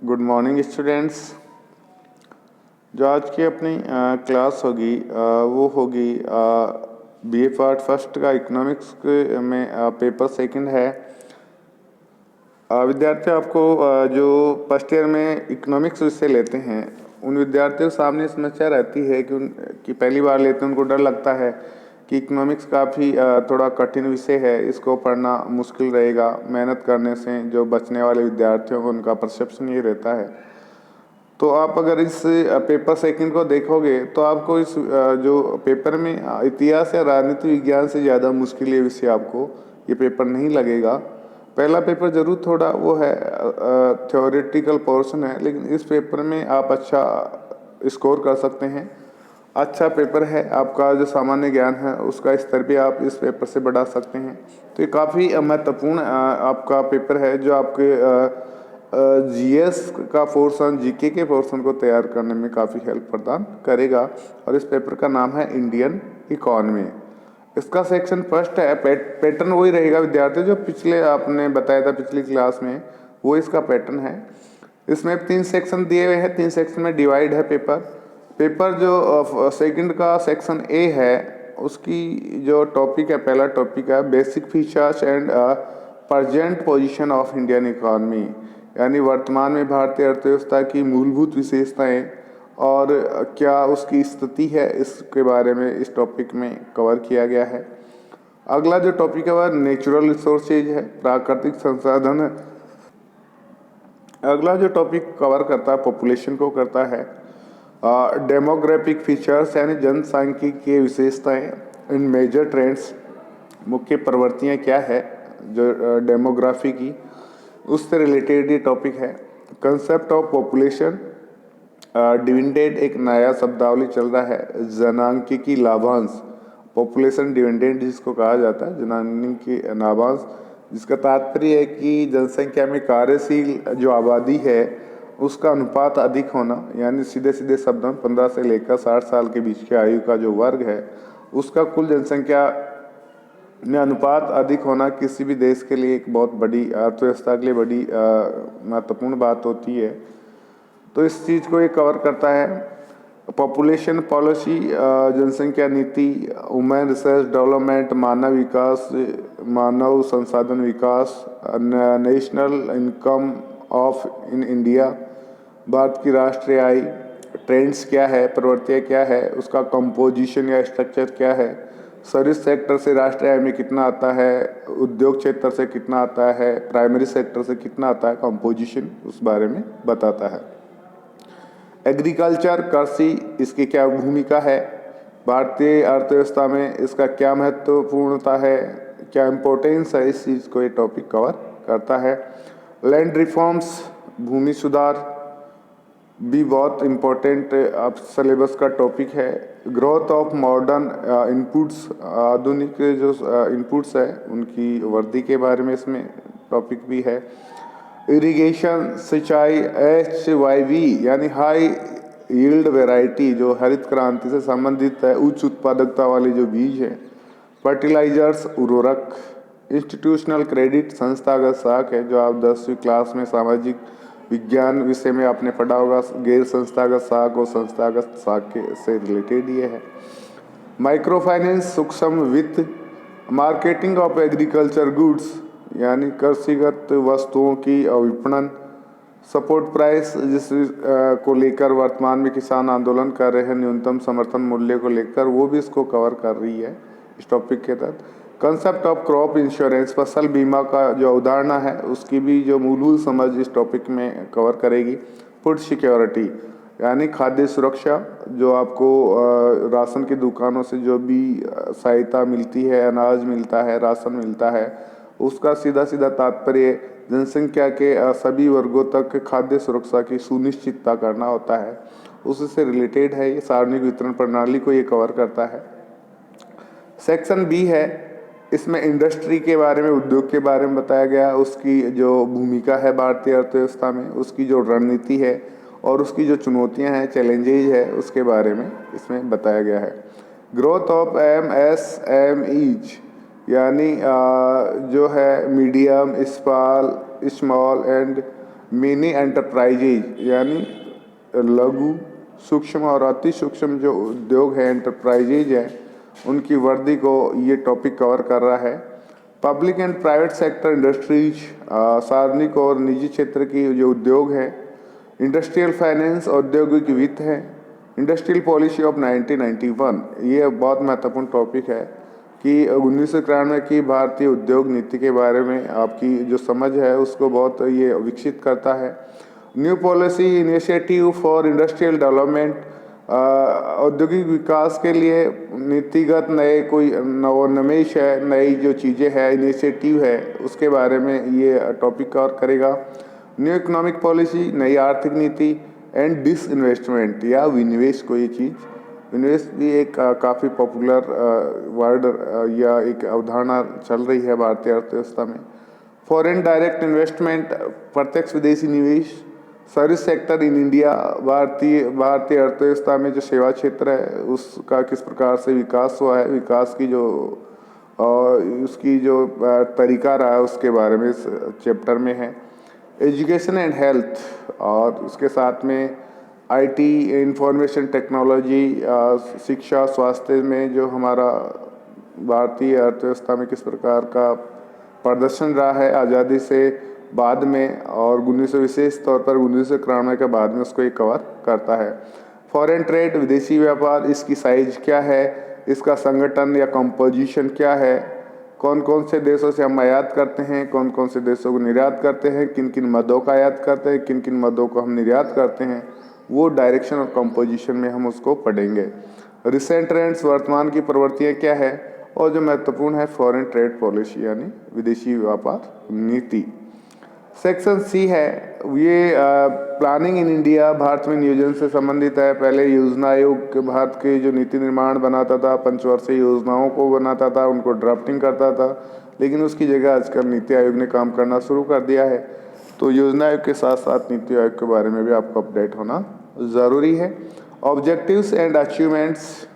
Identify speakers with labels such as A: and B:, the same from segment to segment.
A: Good morning students. जो आज की अपनी क्लास होगी वो होगी बीए पार्ट फर्स्ट का इकोनॉमिक्स के में पेपर सेकंड है। विद्यार्थी आपको जो फर्स्ट ईयर में इकोनॉमिक्स विषय लेते हैं उन विद्यार्थियों के सामने समस्या रहती है कि पहली बार लेते हैं, उनको डर लगता है कि इकोनॉमिक्स काफ़ी थोड़ा कठिन विषय है, इसको पढ़ना मुश्किल रहेगा। मेहनत करने से जो बचने वाले विद्यार्थियों को उनका परसेप्शन ये रहता है। तो आप अगर इस पेपर सेकंड को देखोगे तो आपको इस जो पेपर में इतिहास या राजनीति विज्ञान से ज़्यादा मुश्किल ये विषय आपको ये पेपर नहीं लगेगा। पहला पेपर ज़रूर थोड़ा वो है थ्योरेटिकल पोर्शन है, लेकिन इस पेपर में आप अच्छा स्कोर कर सकते हैं। अच्छा पेपर है, आपका जो सामान्य ज्ञान है उसका स्तर भी आप इस पेपर से बढ़ा सकते हैं। तो ये काफ़ी महत्वपूर्ण आपका पेपर है जो आपके जीएस का पोर्शन, जीके के पोर्शन को तैयार करने में काफ़ी हेल्प प्रदान करेगा। और इस पेपर का नाम है इंडियन इकॉनमी। इसका सेक्शन फर्स्ट है, पैटर्न वही रहेगा विद्यार्थी जो पिछले आपने बताया था पिछली क्लास में, वो इसका पैटर्न है। इसमें 3 सेक्शन दिए हुए हैं, 3 सेक्शन में डिवाइड है पेपर जो सेकंड का सेक्शन ए है उसकी जो टॉपिक है, पहला टॉपिक है basic features and present position of Indian economy, यानी वर्तमान में भारतीय अर्थव्यवस्था की मूलभूत विशेषताएं और क्या उसकी स्थिति है, इसके बारे में इस टॉपिक में कवर किया गया है। अगला जो टॉपिक है वह नेचुरल रिसोर्सेज है, प्राकृतिक संसाधन है। अगला जो टॉपिक कवर करता है पॉपुलेशन को करता है। डेमोग्राफिक फीचर्स यानी जनसांख्यिकीय विशेषताएं इन मेजर ट्रेंड्स, मुख्य प्रवृत्तियां क्या है जो डेमोग्राफी की, उससे रिलेटेड ये टॉपिक है। कंसेप्ट ऑफ पॉपुलेशन डिविडेंड एक नया शब्दावली चल रहा है, जनांकिकी लाभांश, पॉपुलेशन डिविडेंड जिसको कहा जाता है, जनांकिकी लाभांश, जिसका तात्पर्य है कि जनसंख्या में कार्यशील जो आबादी है उसका अनुपात अधिक होना, यानी सीधे सीधे शब्द में 15 से लेकर 60 साल के बीच की आयु का जो वर्ग है उसका कुल जनसंख्या में अनुपात अधिक होना किसी भी देश के लिए एक बहुत बड़ी अर्थव्यवस्था के लिए बड़ी महत्वपूर्ण बात होती है। तो इस चीज़ को ये कवर करता है। पॉपुलेशन पॉलिसी, जनसंख्या नीति, वुमेन रिसर्च डेवलपमेंट, मानव विकास, मानव संसाधन विकास, national income of in India, भारत की राष्ट्रीय आय, ट्रेंड्स क्या है, प्रवृत्तियाँ क्या है, उसका कंपोजिशन या स्ट्रक्चर क्या है, सर्विस सेक्टर से राष्ट्रीय आय में कितना आता है, उद्योग क्षेत्र से कितना आता है, प्राइमरी सेक्टर से कितना आता है, कंपोजिशन उस बारे में बताता है। एग्रीकल्चर, कृषि, इसकी क्या भूमिका है, भारतीय अर्थव्यवस्था में इसका क्या महत्वपूर्णता है, क्या इम्पोर्टेंस है, इस चीज़ को ये टॉपिक कवर करता है। लैंड रिफॉर्म्स, भूमि सुधार भी बहुत इम्पोर्टेंट अब सिलेबस का टॉपिक है। ग्रोथ ऑफ मॉडर्न इनपुट्स, आधुनिक जो इनपुट्स है उनकी वृद्धि के बारे में इसमें टॉपिक भी है। इरिगेशन, सिंचाई, HYV यानी हाई यील्ड वैरायटी जो हरित क्रांति से संबंधित है, उच्च उत्पादकता वाले जो बीज है। फर्टिलाइजर्स, उर्वरक। इंस्टीट्यूशनल क्रेडिट, संस्थागत साख है, जो आप 10वीं क्लास में सामाजिक विज्ञान विषय में आपने पढ़ा होगा। गैर संस्थागत साख और संस्थागत साख के से रिलेटेड ये है। माइक्रो फाइनेंस, सूक्ष्म वित्त। मार्केटिंग ऑफ एग्रीकल्चर गुड्स यानी कृषिगत वस्तुओं की विपणन। सपोर्ट प्राइस, जिस को लेकर वर्तमान में किसान आंदोलन कर रहे हैं, न्यूनतम समर्थन मूल्य को लेकर, वो भी इसको कवर कर रही है इस टॉपिक के तहत। कंसेप्ट ऑफ क्रॉप इंश्योरेंस, फसल बीमा का जो अवधारणा है उसकी भी जो मूलभूत समझ इस टॉपिक में कवर करेगी। फूड सिक्योरिटी यानी खाद्य सुरक्षा, जो आपको राशन की दुकानों से जो भी सहायता मिलती है, अनाज मिलता है, राशन मिलता है, उसका सीधा सीधा तात्पर्य जनसंख्या के सभी वर्गों तक खाद्य सुरक्षा की सुनिश्चितता करना होता है, उससे रिलेटेड है। ये सार्वजनिक वितरण प्रणाली को ये कवर करता है। सेक्शन बी है, इसमें इंडस्ट्री के बारे में, उद्योग के बारे में बताया गया, उसकी जो भूमिका है भारतीय अर्थव्यवस्था में, उसकी जो रणनीति है और उसकी जो चुनौतियां हैं, चैलेंजेज है, उसके बारे में इसमें बताया गया है। ग्रोथ ऑफ MSMEज यानी जो है medium, small and mini enterprises यानी लघु, सूक्ष्म और अति सूक्ष्म जो उद्योग है, एंटरप्राइजेज है, उनकी वृद्धि को ये टॉपिक कवर कर रहा है। Public and private sector industries, सार्वजनिक और निजी क्षेत्र की जो उद्योग है। इंडस्ट्रियल फाइनेंस, औद्योगिक वित्त है। इंडस्ट्रियल पॉलिसी ऑफ 1991, ये बहुत महत्वपूर्ण टॉपिक है कि 1991 की भारतीय उद्योग नीति के बारे में आपकी जो समझ है उसको बहुत ये विकसित करता है। New policy initiative for industrial development, औद्योगिक विकास के लिए नीतिगत नए कोई नवोन्मेष है, नई जो चीज़ें हैं, इनिशिएटिव है, उसके बारे में ये टॉपिक कवर करेगा। न्यू इकोनॉमिक पॉलिसी, नई आर्थिक नीति। एंड डिसइन्वेस्टमेंट या विनिवेश, कोई चीज़, विनिवेश भी एक काफ़ी पॉपुलर वर्ड या एक अवधारणा चल रही है भारतीय अर्थव्यवस्था में। फॉरेन डायरेक्ट इन्वेस्टमेंट, प्रत्यक्ष विदेशी निवेश। सर्विस सेक्टर इन इंडिया, भारतीय अर्थव्यवस्था में जो सेवा क्षेत्र है उसका किस प्रकार से विकास हुआ है, विकास की जो उसकी जो तरीका रहा है उसके बारे में इस चैप्टर में है। एजुकेशन एंड हेल्थ, और उसके साथ में आईटी, इंफॉर्मेशन टेक्नोलॉजी, शिक्षा, स्वास्थ्य में जो हमारा भारतीय अर्थव्यवस्था में किस प्रकार का प्रदर्शन रहा है आज़ादी से बाद में, और 1900 विशेष तौर पर 1991 के बाद में उसको ये कवर करता है। फॉरेन ट्रेड, विदेशी व्यापार, इसकी साइज क्या है, इसका संगठन या कंपोजिशन क्या है, कौन कौन से देशों से हम आयात करते हैं, कौन कौन से देशों को निर्यात करते हैं, किन किन मदों का आयात करते हैं, किन किन मदों को हम निर्यात करते हैं, वो डायरेक्शन और कंपोजिशन में हम उसको पढ़ेंगे। रिसेंट ट्रेंड्स, वर्तमान की प्रवृत्तियाँ क्या है, और जो महत्वपूर्ण है फॉरेन ट्रेड पॉलिसी यानी विदेशी व्यापार नीति। सेक्शन सी है, ये प्लानिंग इन इंडिया, भारत में नियोजन से संबंधित है। पहले योजना आयोग भारत के जो नीति निर्माण बनाता था, पंचवर्षीय योजनाओं को बनाता था, उनको ड्राफ्टिंग करता था, लेकिन उसकी जगह आजकल नीति आयोग ने काम करना शुरू कर दिया है। तो योजना आयोग के साथ साथ नीति आयोग के बारे में भी आपको अपडेट होना ज़रूरी है। ऑब्जेक्टिव्स एंड अचीवमेंट्स,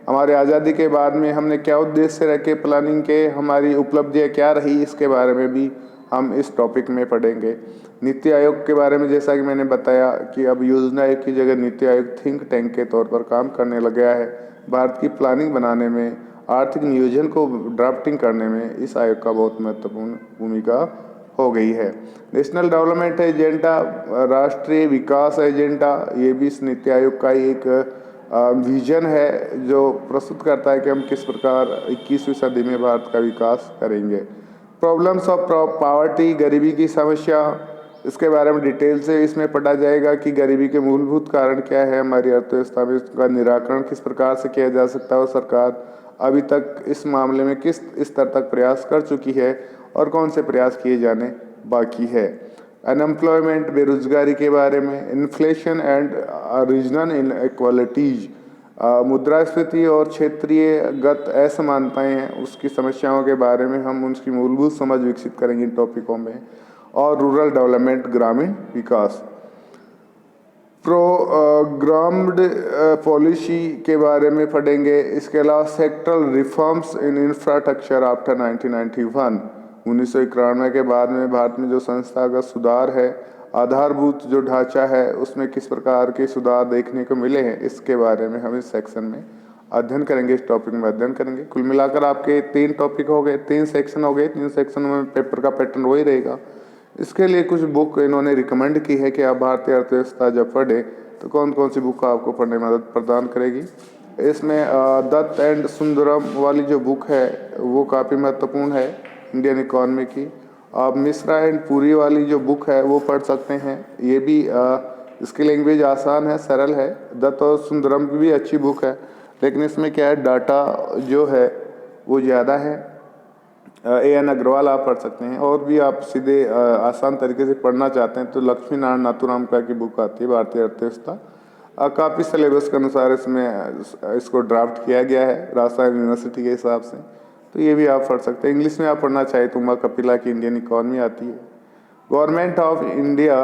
A: हमारे आज़ादी के बाद में हमने क्या उद्देश्य रखे प्लानिंग के, हमारी उपलब्धियाँ क्या रही, इसके बारे में भी हम इस टॉपिक में पढ़ेंगे। नीति आयोग के बारे में जैसा कि मैंने बताया कि अब योजना आयोग की जगह नीति आयोग थिंक टैंक के तौर पर काम करने लग गया है। भारत की प्लानिंग बनाने में, आर्थिक नियोजन को ड्राफ्टिंग करने में इस आयोग का बहुत महत्वपूर्ण भूमिका हो गई है। नेशनल डेवलपमेंट एजेंडा, राष्ट्रीय विकास एजेंडा, ये भी इस नीति आयोग का एक विजन है जो प्रस्तुत करता है कि हम किस प्रकार 21वीं सदी में भारत का विकास करेंगे। प्रॉब्लम्स ऑफ पॉवर्टी, गरीबी की समस्या, इसके बारे में डिटेल से इसमें पढ़ा जाएगा कि गरीबी के मूलभूत कारण क्या है हमारी अर्थव्यवस्था में, इसका निराकरण किस प्रकार से किया जा सकता है और सरकार अभी तक इस मामले में किस स्तर तक प्रयास कर चुकी है और कौन से प्रयास किए जाने बाकी है। अनएम्प्लॉयमेंट, बेरोजगारी के बारे में। इन्फ्लेशन एंड रीजनल इनइक्वालिटीज, मुद्रास्फीति और क्षेत्रीयगत असमानताएं हैं, उसकी समस्याओं के बारे में हम उसकी मूलभूत समझ विकसित करेंगे इन टॉपिकों में। और रूरल डेवलपमेंट, ग्रामीण विकास। प्रोग्राम्ड पॉलिसी के बारे में पढ़ेंगे। इसके अलावा sectoral reforms in infrastructure after 1991, 1991 के बाद में भारत में जो संस्थागत सुधार है, आधारभूत जो ढांचा है, उसमें किस प्रकार के सुधार देखने को मिले हैं, इसके बारे में हम इस सेक्शन में अध्ययन करेंगे, इस टॉपिक में अध्ययन करेंगे। कुल मिलाकर आपके 3 टॉपिक हो गए, 3 सेक्शन हो गए। 3 सेक्शन में पेपर का पैटर्न वही रहेगा। इसके लिए कुछ बुक इन्होंने रिकमेंड की है कि आप भारतीय अर्थव्यवस्था जब पढ़े तो कौन कौन सी बुक आपको पढ़ने में मदद प्रदान करेगी। इसमें दत्त एंड सुंदरम वाली जो बुक है वो काफ़ी महत्वपूर्ण है इंडियन इकॉनमी की। आप मिश्रा एंड पुरी वाली जो बुक है वो पढ़ सकते हैं, ये भी इसकी लैंग्वेज आसान है, सरल है। दत्त और सुंदरम की भी अच्छी बुक है, लेकिन इसमें क्या है, डाटा जो है वो ज़्यादा है। AN अग्रवाल आप पढ़ सकते हैं, और भी आप सीधे आसान तरीके से पढ़ना चाहते हैं तो लक्ष्मी नारायण नाथुराम का की बुक आती है भारतीय अर्थव्यवस्था। काफ़ी सिलेबस के अनुसार इसमें इसको ड्राफ्ट किया गया है राजस्थान यूनिवर्सिटी के हिसाब से, तो ये भी आप पढ़ सकते हैं। इंग्लिश में आप पढ़ना चाहे तो उमा कपिला की इंडियन इकॉनमी आती है। Government of India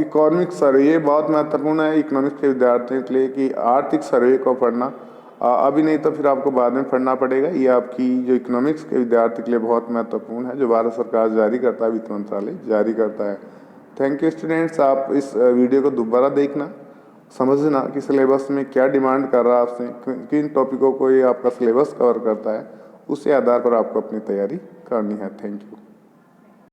A: economic survey, ये बहुत महत्वपूर्ण है इकोनॉमिक्स के विद्यार्थियों के लिए कि आर्थिक सर्वे को पढ़ना। अभी नहीं तो फिर आपको बाद में पढ़ना पड़ेगा। ये आपकी जो इकोनॉमिक्स के विद्यार्थी के लिए बहुत महत्वपूर्ण है, जो भारत सरकार जारी करता है, वित्त मंत्रालय जारी करता है। Thank you students. आप इस वीडियो को दोबारा देखना, समझना कि सिलेबस में क्या डिमांड कर रहा है आपसे, किन टॉपिकों को ये आपका सिलेबस कवर करता है, उसी आधार पर आपको अपनी तैयारी करनी है। Thank you.